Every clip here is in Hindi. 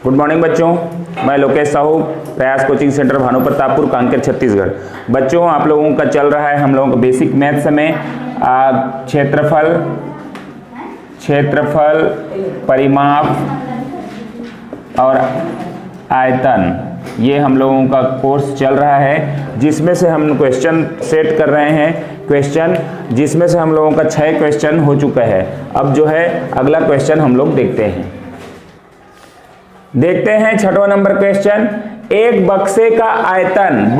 गुड मॉर्निंग बच्चों, मैं लोकेश साहू, प्रयास कोचिंग सेंटर भानु प्रतापपुर, कांकेर, छत्तीसगढ़। बच्चों आप लोगों का चल रहा है हम लोगों का बेसिक मैथ्स में क्षेत्रफल, परिमाप और आयतन, ये हम लोगों का कोर्स चल रहा है, जिसमें से हम क्वेश्चन सेट कर रहे हैं। क्वेश्चन जिसमें से हम लोगों का 6 क्वेश्चन हो चुका है। अब जो है अगला क्वेश्चन हम लोग देखते हैं 6वां नंबर क्वेश्चन। एक बक्से का आयतन,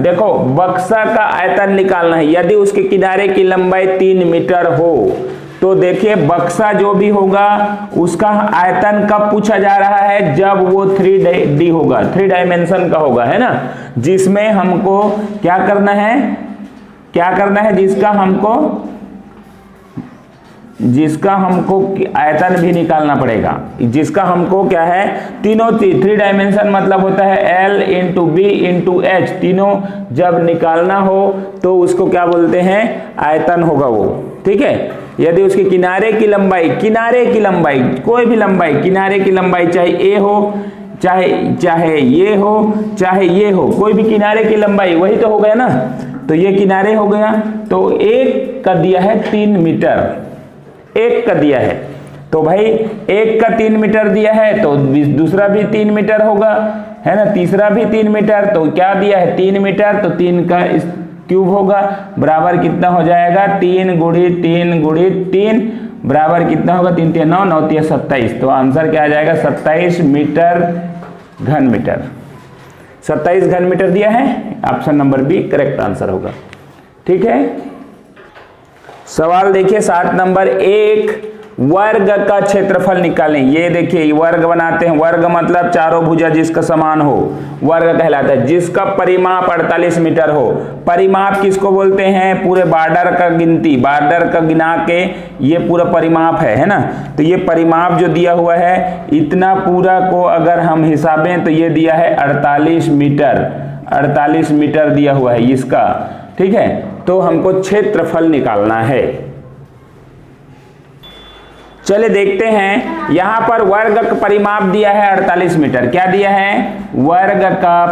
देखो बक्सा का आयतन निकालना है। यदि उसके किनारे की लंबाई 3 मीटर हो तो देखिए बक्सा जो भी होगा उसका आयतन कब पूछा जा रहा है, जब वो 3D होगा, 3 डायमेंशन का होगा, है ना, जिसमें हमको क्या करना है, जिसका हमको आयतन भी निकालना पड़ेगा, जिसका हमको क्या है, तीनों 3 डायमेंशन मतलब होता है L into B into H, तीनों जब निकालना हो तो उसको क्या बोलते हैं, आयतन होगा वो। ठीक है, यदि उसके किनारे की लंबाई कोई भी लंबाई, किनारे की लंबाई चाहे A हो, चाहे ये हो, चाहे ये हो, कोई भी किनारे की लंबाई, वही तो हो गया ना, तो ये किनारे हो गया, तो एक का दिया है 3 मीटर, एक का दिया है, तो भाई एक का 3 मीटर दिया है तो दूसरा भी 3 मीटर होगा, है ना, तीसरा भी 3 मीटर, तो क्या दिया है 3 मीटर, तो 3 का क्यूब होगा, बराबर कितना हो जाएगा, 3 गुणित 3 गुणित 3 बराबर कितना होगा, 3 3 9 9 3 27, तो आंसर क्या आ जाएगा 27 मीटर घन मीटर। 27 घन मीटर दिया है, option number B correct answer होगा। ठीक है, सवाल देखिए 7 नंबर। एक वर्ग का क्षेत्रफल निकालें। ये देखिए वर्ग बनाते हैं, वर्ग मतलब चारों भुजा जिसका समान हो, वर्ग कहलाता है। जिसका परिमाप 48 मीटर हो। परिमाप किसको बोलते हैं, पूरे बॉर्डर का गिनती, बॉर्डर का गिना के ये पूरा परिमाप है ना, तो ये परिमाप जो दिया हुआ है, इतना पूरा को अगर हम हिसाबें तो ये दिया है 48 मीटर दिया हुआ है इसका। ठीक है, तो हमको क्षेत्रफल निकालना है। चले देखते हैं, यहां पर वर्ग का परिमाप दिया है 48 मीटर। क्या दिया है, वर्ग का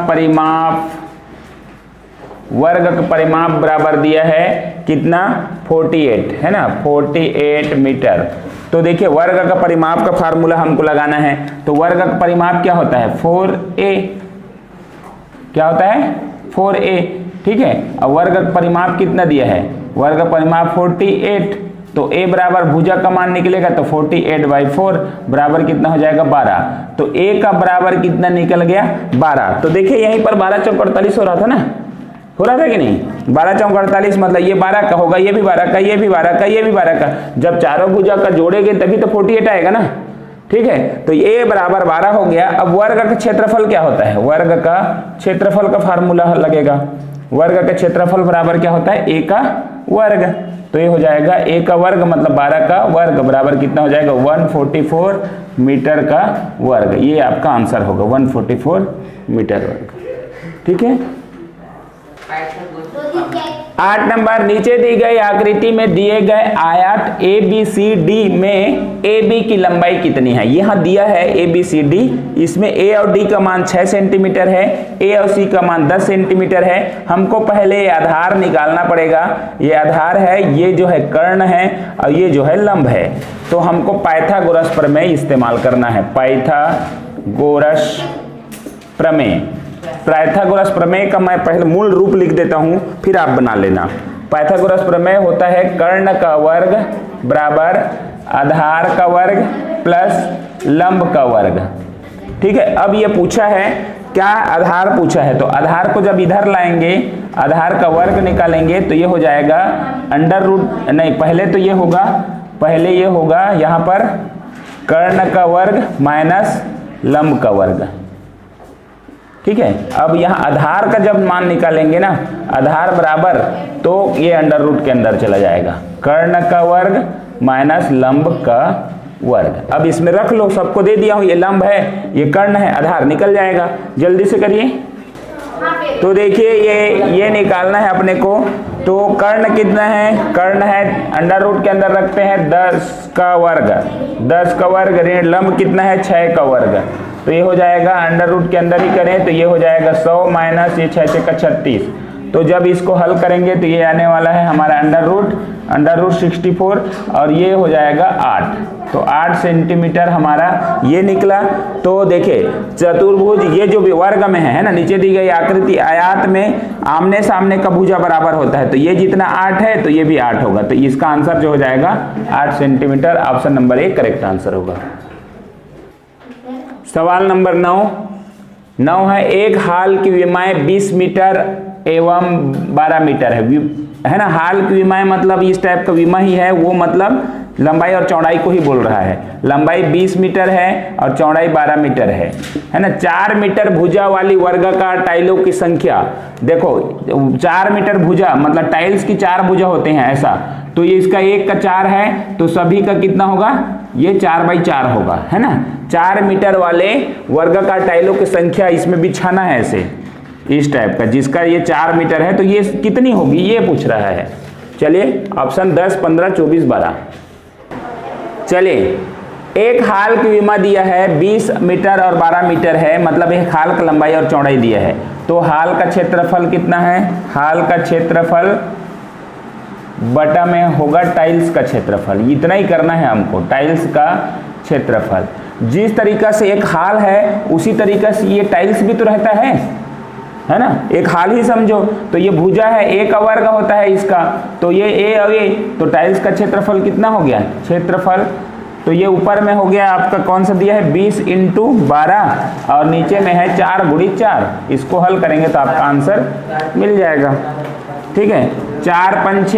परिमाप बराबर दिया है कितना, 48, है ना, 48 मीटर। तो देखिए वर्ग का परिमाप का फार्मूला हमको लगाना है, तो वर्ग का परिमाप क्या होता है, 4a, क्या होता है 4a। ठीक है, अब वर्ग का परिमाप कितना दिया है, वर्ग का परिमाप 48, तो a बराबर भुजा का मान निकलेगा, तो 48/4 बराबर कितना हो जाएगा 12, तो a का बराबर कितना निकल गया 12। तो देखिए यहीं पर 12 चौक 48 हो रहा था ना, हो रहा था कि नहीं, 12 चौक 48 मतलब ये 12 का होगा, ये भी 12 का, ये भी 12 का, ये भी 12 का, जब चारों भुजा का जोड़ेंगे तभी तो 48 आएगा ना। ठीक है, तो ये बराबर 12 हो गया। अब वर्ग का क्षेत्रफल क्या होता है, वर्ग का क्षेत्रफल का फार्मूला लगेगा। वर्ग का क्षेत्रफल बराबर क्या होता है, a का वर्ग, तो ये हो जाएगा a का वर्ग मतलब 12 का वर्ग बराबर कितना हो जाएगा 144 मीटर का वर्ग। ये आपका आंसर होगा 144 मीटर वर्ग। ठीक है, 8 नंबर। नीचे दी गई आकृति में दिए गए आयत ABCD में AB की लंबाई कितनी है। यहाँ दिया है ABCD, इसमें A और D का मान 6 सेंटीमीटर है, A और C का मान 10 सेंटीमीटर है। हमको पहले आधार निकालना पड़ेगा। ये आधार है, ये जो है कर्ण है और ये जो है लंब है। तो हमको पाइथागोरस प्रमेय इस्तेमाल करना है, पाइथागोरस प्रमेय। पाइथागोरस प्रमेय का मैं पहले मूल रूप लिख देता हूं, फिर आप बना लेना। पाइथागोरस प्रमेय होता है कर्ण का वर्ग बराबर आधार का वर्ग प्लस लंब का वर्ग। ठीक है, अब ये पूछा है क्या, आधार पूछा है, तो आधार को जब इधर लाएंगे, आधार का वर्ग निकालेंगे तो ये हो जाएगा अंडर रूट, नहीं पहले तो ये होगा, पहले ये होगा यहाँ पर कर्ण का वर्ग माइनस लंब का वर्ग। ठीक है, अब यहाँ आधार का जब मान निकालेंगे ना, आधार बराबर, तो ये अंडर रूट के अंदर चला जाएगा, कर्ण का वर्ग माइनस लंब का वर्ग। अब इसमें रख लो, सबको दे दिया हूं, ये लंब है, ये कर्ण है, आधार निकल जाएगा। जल्दी से करिए। तो देखिए ये निकालना है अपने को। तो कर्ण कितना है, कर्ण है अंडर रूट के अंदर रखते हैं 10 का वर्ग, 10 का वर्ग ऋण लंब कितना है 6 का वर्ग, तो ये हो जाएगा अंडर रूट के अंदर ही करें तो ये हो जाएगा 100 माइनस ये 6 6 का 36। तो जब इसको हल करेंगे तो ये आने वाला है हमारा अंडर रूट 64 और ये हो जाएगा 8, तो 8 सेंटीमीटर हमारा ये निकला। तो देखिए चतुर्भुज ये जो भी वर्ग में है ना, नीचे दी गई आकृति आयत में आमने सामने का भुजा बराबर होता है, तो ये जितना 8 है तो ये भी 8 होगा, तो इसका आंसर जो हो जाएगा 8 centimetre. Option number 1 correct answer होगा। सवाल नंबर 9 है एक हाल की विमाएं 20 मीटर एवं 12 मीटर है ना। हाल की विमाएं मतलब इस टाइप का विमा ही है, वो मतलब लंबाई और चौड़ाई को ही बोल रहा है। लंबाई 20 मीटर है और चौड़ाई 12 मीटर है ना। 4 मीटर भुजा वाली वर्गाकार टाइलों की संख्या, देखो 4 मीटर भुजा मतलब टाइल्स की 4 भुजा होते हैं ऐसा, तो ये इसका 1 का 4 है, तो सभी का कितना होगा, ये 4/4 होगा, है ना। 4 मीटर वाले वर्गाकार टाइलों की संख्या इसमें बिछाना है ऐसे इस टाइप का, जिसका ये 4 मीटर है, तो ये कितनी होगी ये पूछ रहा है। चलिए ऑप्शन 10, 15, 24, 12। चलिए एक हाल की विमा दिया है 20 मीटर और 12 मीटर है, मतलब एक हाल का लंबाई और चौड़ाई दिया है, तो हाल का क्षेत्रफल कितना है, हाल का क्षेत्रफल बटा में होगा टाइल्स का क्षेत्रफल, इतना ही करना है हमको, टाइल्स का क्षेत्रफल। जिस तरीका से एक हाल है उसी तरीका से ये टाइल्स भी तो रहता है ना, एक हाल ही समझो। तो ये भुजा है, ए का वर्ग होता है इसका, तो ये ए और ए, तो टाइल्स का क्षेत्रफल कितना हो गया, क्षेत्रफल, तो ये ऊपर में हो गया आपका कौन सा दिया है 20 × 12 और नीचे में है 4 × 4। इसको हल करेंगे तो आपका आंसर मिल जाएगा। ठीक है, 4 × 5 =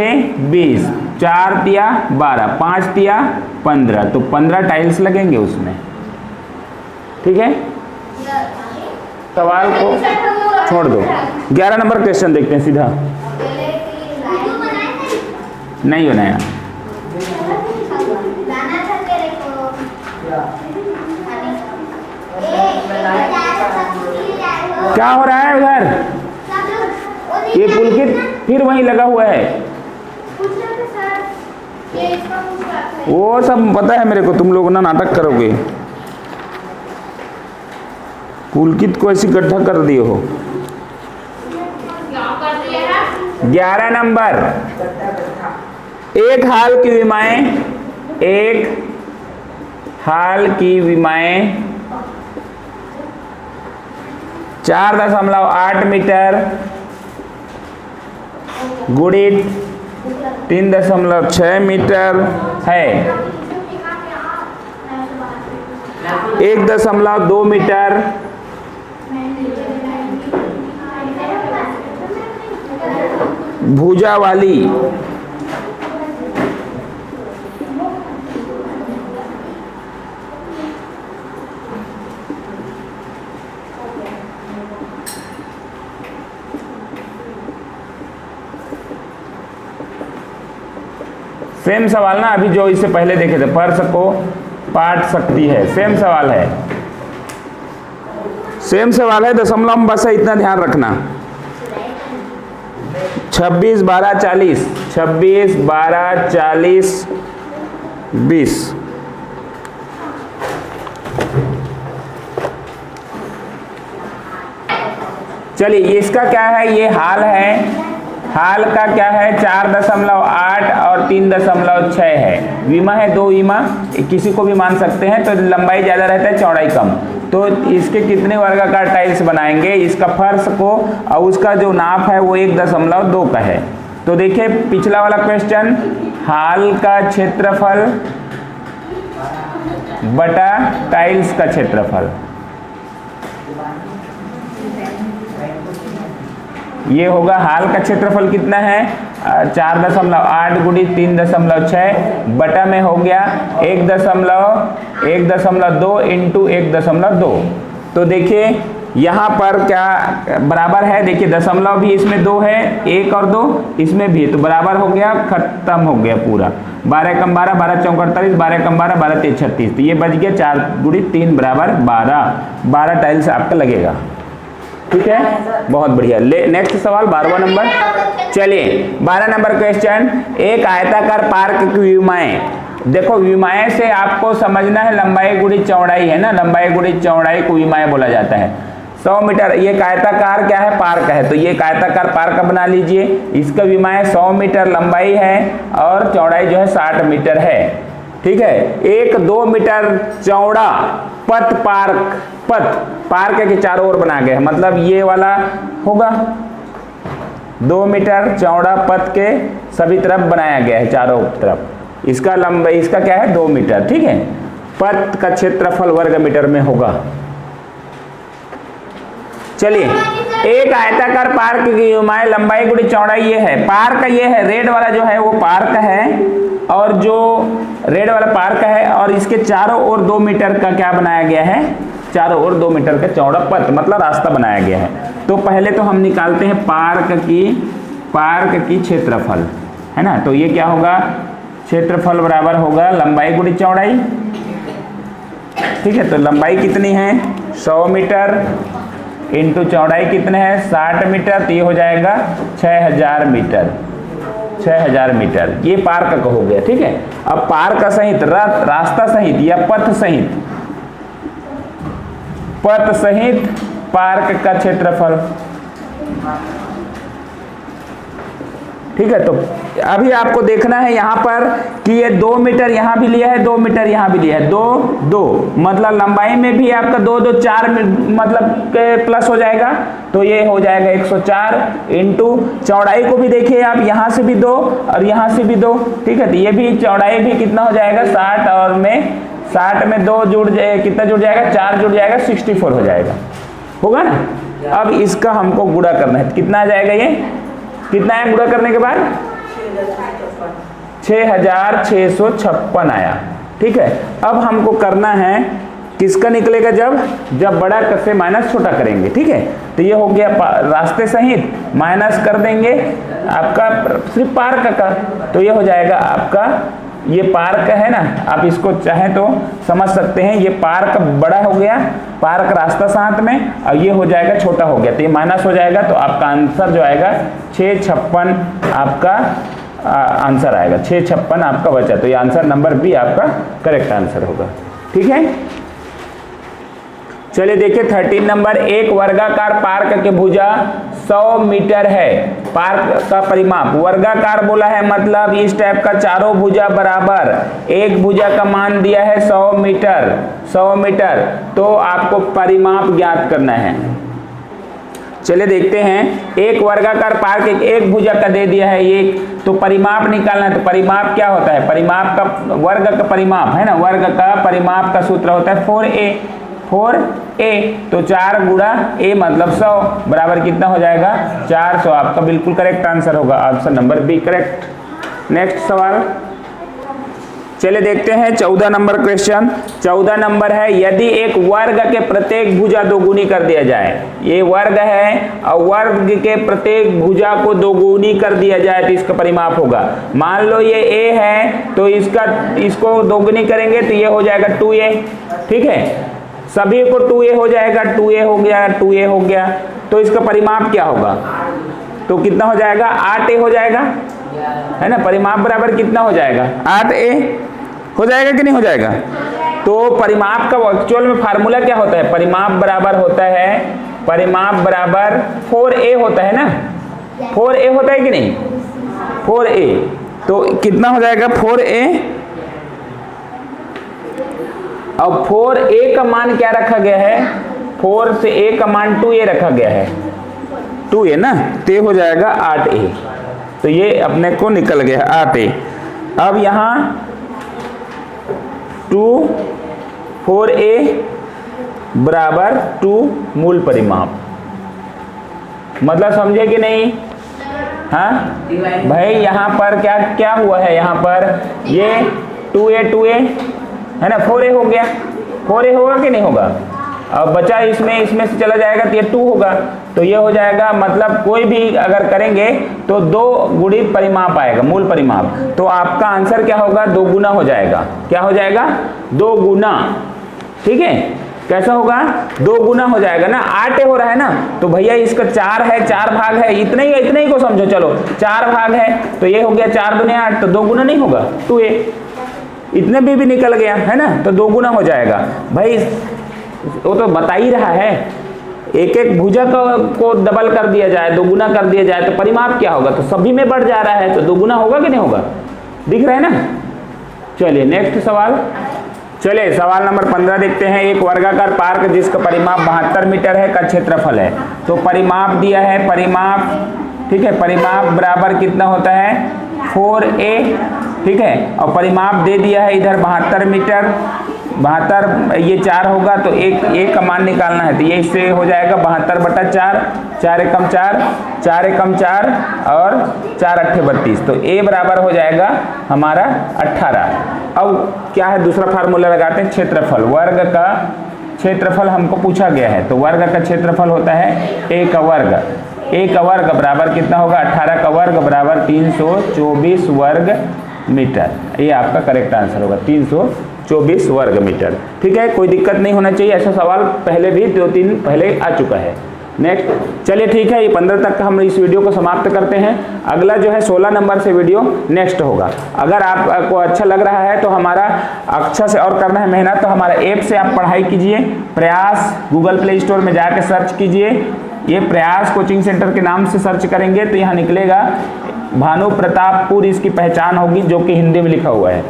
20, 4 तिया 12, 5 तिया 15, तो 15 टाइल्स लगेंगे उसमें। ठीक है, सवाल को छोड़ दो। 11 नंबर क्वेश्चन देखते हैं सीधा। नहीं बनाया, क्या हो रहा है उधर, ये पुलकित फिर वहीं लगा हुआ है। वो सब पता है मेरे को, तुम लोग ना नाटक करोगे। पुलकित को ऐसी गड्ढा कर दिए हो। 11 नंबर, एक हाल की विमाएं 4.8 मीटर गुणित 3.6 मीटर है, 1.2 मीटर भुजा वाली सेम सवाल ना, अभी जो इससे पहले देखे थे, फर्श को पाट सकती है, सेम सवाल है, सेम सवाल है। दशमलव में बस इतना ध्यान रखना। 26, 12, 40, 26, 12, 40, 20। चलिए इसका क्या है, ये हाल है, हाल का क्या है 4.8 और 3.6 है। विमा है 2 विमा, किसी को भी मान सकते हैं, तो लंबाई ज़्यादा रहता है चौड़ाई कम, तो इसके कितने वर्गाकार टाइल्स बनाएंगे, इसका फर्श को और उसका जो नाप है वो 1.2 का है। तो देखिए पिछला वाला क्वेश्चन, हाल का क्षेत्रफल बटा टाइल्स का क्षेत्रफल, ये होगा हाल का क्षेत्रफल कितना है 4.8 गुणित 3.6 बटा में हो गया 1.2 इंटू 1.2। तो देखिए यहाँ पर क्या बराबर है, देखिए दशमलव भी इसमें 2 है, 1 और 2 इसमें भी, तो बराबर हो गया, खत्म हो गया पूरा। 12 कम 12, 12 चौक 48, 12 कम 12, 12 तेज 36, तो ये बच गया 4 गुणित 3 बराबर 12 टाइल्स आपका लगेगा। ठीक है, बहुत बढ़िया। नेक्स्ट सवाल 12वां नंबर। चलिए 12 नंबर क्वेश्चन, एक आयताकार पार्क की विमाएं। देखो विमाएं से आपको समझना है लंबाई गुणी चौड़ाई है ना, लंबाई गुणी चौड़ाई को विमाएं बोला जाता है। 100 मीटर, ये आयताकार क्या है, पार्क है, तो ये आयताकार पार्क बना लीजिए। इसका विमाएं 100 मीटर लंबाई है और चौड़ाई जो है 60 मीटर है। ठीक है, एक 2 मीटर चौड़ा पथ पार्क के चारों ओर बना गया है, मतलब ये वाला होगा 2 मीटर चौड़ा पथ के सभी तरफ बनाया गया है, चारों तरफ। इसका लंबाई, इसका क्या है 2 मीटर। ठीक है, पथ का क्षेत्रफल वर्ग मीटर में होगा। चलिए, एक आयताकार पार्क की विमाएं लंबाई गुणी चौड़ाई ये है, पार्क ये है, रेड वाला जो है वो पार्क है, और जो रेड वाला पार्क है और इसके चारों ओर 2 मीटर का क्या बनाया गया है, चारों ओर 2 मीटर का चौड़ा पथ मतलब रास्ता बनाया गया है। तो पहले तो हम निकालते हैं पार्क की क्षेत्रफल, है ना। तो ये क्या होगा, क्षेत्रफल बराबर होगा लंबाई गुणी चौड़ाई। ठीक है, तो लंबाई कितनी है 100 मीटर इंटू चौड़ाई कितने हैं 60 मीटर, तो ये हो जाएगा 6000 मीटर। 6000 मीटर ये पार्क का हो गया। ठीक है, अब पार्क सहित रास्ता सहित या पथ सहित पार्क का क्षेत्रफल। ठीक है, तो अभी आपको देखना है यहाँ पर कि ये 2 मीटर यहाँ भी लिया है, 2 मीटर यहाँ भी लिया है, 2 मतलब लंबाई में भी आपका 2 4 मतलब प्लस हो जाएगा, तो ये हो जाएगा 104 इंटू चौड़ाई को भी देखिए आप, यहाँ से भी 2 और यहाँ से भी 2। ठीक है, तो ये भी चौड़ाई भी कितना हो जाएगा 60 और में 60 में 2 जुड़ जाए, कितना जुड़ जाएगा 4 जुड़ जाएगा 64 हो जाएगा, होगा ना। अब इसका हमको गुणा करना है, कितना आ जाएगा, ये कितना है गुणा करने के बाद 6656 आया। ठीक है, अब हमको करना है किसका निकलेगा, जब बड़ा से माइनस छोटा करेंगे। ठीक है, तो ये हो गया रास्ते सहित, माइनस कर देंगे आपका सिर्फ पार्क का, तो ये हो जाएगा आपका, ये पार्क है ना, आप इसको चाहें तो समझ सकते हैं, ये पार्क बड़ा हो गया, पार्क रास्ता साथ में, और ये हो जाएगा छोटा हो गया, तो ये माइनस हो जाएगा, तो आपका आंसर जो आएगा 656 आपका आंसर आएगा, 656 आपका बचा, तो ये आंसर नंबर बी आपका करेक्ट आंसर होगा। ठीक है, चलिए देखिए 13 नंबर, एक वर्गाकार पार्क के भुजा 100 मीटर है, पार्क का परिमाप वर्गाकार बोला है, मतलब इस टाइप का चारों भुजा बराबर, एक भुजा का मान दिया है 100 मीटर, तो आपको परिमाप ज्ञात करना है। चलिए देखते हैं, एक वर्गाकार पार्क एक भुजा का दे दिया है ये, तो परिमाप निकालना है, तो परिमाप क्या होता है, परिमाप का वर्ग का परिमाप है ना, वर्ग का परिमाप का सूत्र होता है 4a, तो 4 गुणा a मतलब 100 बराबर कितना हो जाएगा 400, आपका बिल्कुल करेक्ट आंसर होगा, option number B correct. Next सवाल चले देखते हैं 14 नंबर क्वेश्चन। 14 नंबर है, यदि एक वर्ग के प्रत्येक भुजा दोगुनी कर दिया जाए, ये वर्ग है और वर्ग के प्रत्येक भुजा को दोगुनी कर दिया जाए तो इसका परिमाप होगा। मान लो ये a है, तो इसको दोगुनी करेंगे तो ये हो जाएगा 2a। ठीक है, सभी को 2a हो जाएगा, 2a हो गया, 2a हो गया, तो इसका परिमाप क्या होगा, तो कितना हो जाएगा 8a हो जाएगा, है ना। परिमाप बराबर कितना हो जाएगा 8a हो जाएगा कि नहीं हो जाएगा। तो परिमाप का एक्चुअल में फार्मूला क्या होता है, परिमाप बराबर होता है, परिमाप बराबर 4a होता है ना, 4a होता है कि नहीं 4a, तो कितना हो जाएगा 4a, अब 4a का मान क्या रखा गया है, 4 से a का मान 2a रखा गया है, 2a ना, तो हो जाएगा 8a, तो ये अपने को निकल गया 8a। अब यहाँ 2 4a बराबर 2 मूल परिमाप, मतलब समझे कि नहीं। हाँ भाई, यहाँ पर क्या क्या हुआ है, यहाँ पर ये 2a है ना, 4a हो गया, 4a होगा कि नहीं होगा। अब बचा इसमें से चला जाएगा तो ये 2 होगा, तो ये हो जाएगा, मतलब कोई भी अगर करेंगे तो 2 गुणित परिमाप आएगा, मूल परिमाप, तो आपका आंसर क्या होगा 2 गुना हो जाएगा, क्या हो जाएगा 2 गुना। ठीक है, कैसा होगा, 2 गुना हो जाएगा ना, 8a हो रहा है ना, तो भैया इसका 4 है, 4 भाग है, इतना ही को समझो, चलो 4 भाग है तो ये हो गया 4 दूने 8, तो 2 गुना नहीं होगा 2a, इतने भी निकल गया है ना, तो 2 गुना हो जाएगा। भाई वो तो बता ही रहा है, एक भुजा को डबल कर दिया जाए, 2 गुना कर दिया जाए तो परिमाप क्या होगा, तो सभी में बढ़ जा रहा है, तो 2 गुना होगा कि नहीं होगा, दिख रहा है ना। चलिए नेक्स्ट सवाल, चलिए सवाल नंबर 15 देखते हैं। एक वर्गाकार पार्क जिसका परिमाप 72 मीटर है का क्षेत्रफल है। तो परिमाप दिया है, परिमाप ठीक है, परिमाप बराबर कितना होता है 4a, ठीक है, और परिमाप दे दिया है इधर 72 मीटर, 72 ये 4 होगा तो एक का मान निकालना है, तो ये इससे हो जाएगा 72/4, 4 एकम 4, 4 एकम 4 और 4 अट्ठे 32, तो a बराबर हो जाएगा हमारा 18। अब क्या है, दूसरा फार्मूला लगाते हैं, क्षेत्रफल, वर्ग का क्षेत्रफल हमको पूछा गया है, तो वर्ग का क्षेत्रफल होता है a का वर्ग, a का वर्ग बराबर कितना होगा 18 का वर्ग बराबर 324 वर्ग मीटर, ये आपका करेक्ट आंसर होगा 324 वर्ग मीटर। ठीक है, कोई दिक्कत नहीं होना चाहिए, ऐसा सवाल पहले भी 2-3 पहले आ चुका है। नेक्स्ट, चलिए ठीक है, ये 15 तक हम इस वीडियो को समाप्त करते हैं। अगला जो है 16 नंबर से वीडियो नेक्स्ट होगा। अगर आपको अच्छा लग रहा है तो हमारा अच्छा से और करना है मेहनत, तो हमारा ऐप से आप पढ़ाई कीजिए, प्रयास गूगल प्ले स्टोर में जाकर सर्च कीजिए, ये प्रयास कोचिंग सेंटर के नाम से सर्च करेंगे तो यहाँ निकलेगा भानु प्रतापपुर, इसकी पहचान होगी जो कि हिंदी में लिखा हुआ है।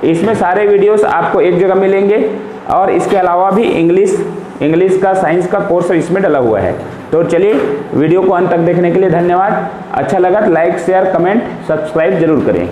इसमें सारे वीडियोस आपको एक जगह मिलेंगे और इसके अलावा भी इंग्लिश का, साइंस का कोर्स इसमें डला हुआ है। तो चलिए वीडियो को अंत तक देखने के लिए धन्यवाद। अच्छा लगा तो लाइक शेयर कमेंट सब्सक्राइब जरूर करें।